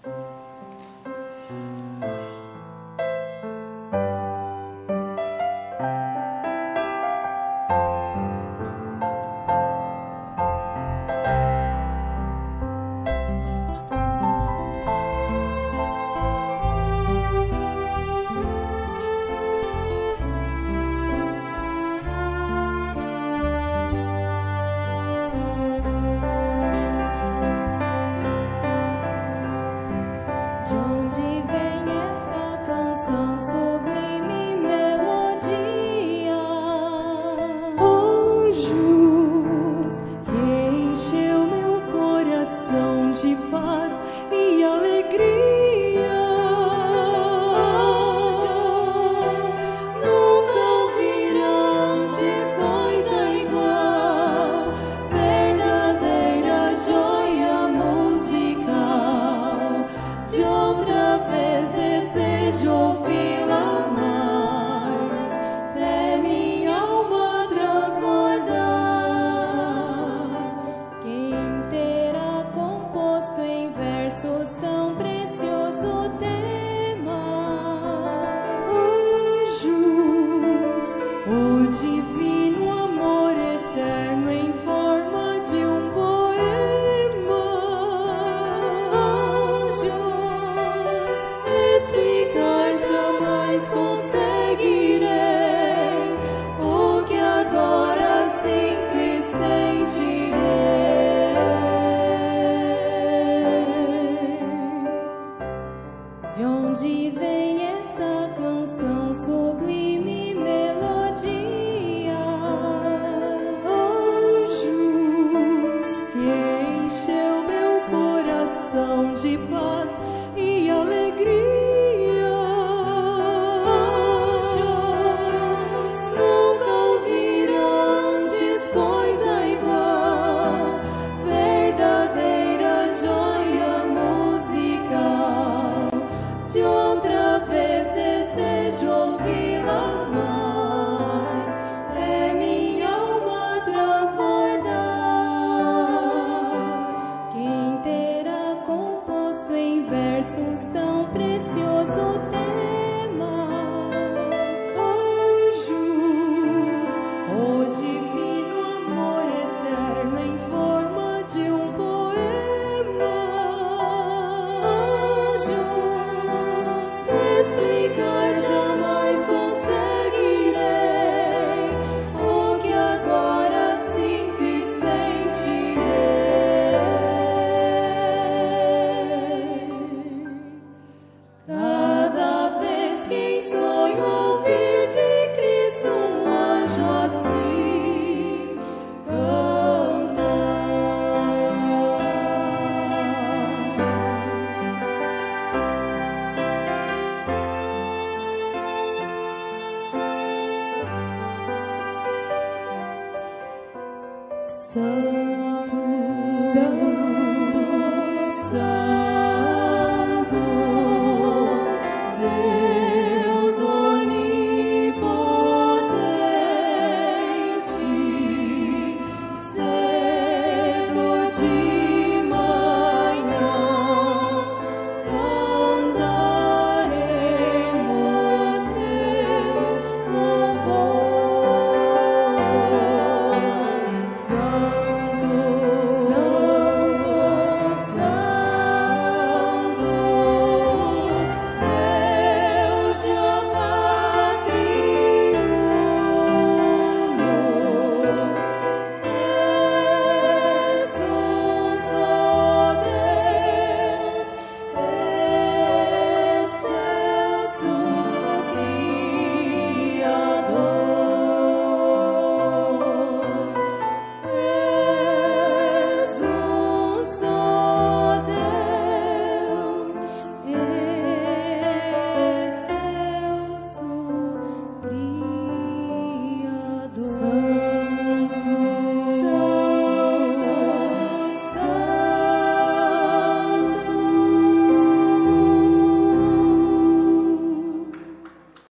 De onde vem esta canção, sublime melodia? Anjos que encheu meu coração de paz e alegria. Anjos nunca ouviram antes coisa igual, verdadeira joia musical. De outra vez desejo ouvi-la mais, até minha alma transbordar. Quem terá composto em versos tão precioso tema? Anjos, o divino amor eterno em forma de um poema. Anjos, explicar jamais conseguirei o que agora sinto e sentirei. De onde vem esta canção, sublime melodia? Anjos que encheu meu coração de paz e alegria. Anjos nunca ouviram antes coisa igual, verdadeira joia musical. De outra vez desejo ouvi-la mais, é minha alma transbordar. Quem terá composto em versos tão precioso tema? Anjos, o divino amor eterno em forma de um poema. Anjos, explicar jamais conseguirei o que agora sinto e sentirei. Cada vez que em sonho ouvir de Cristo um anjo assim cantar. Santo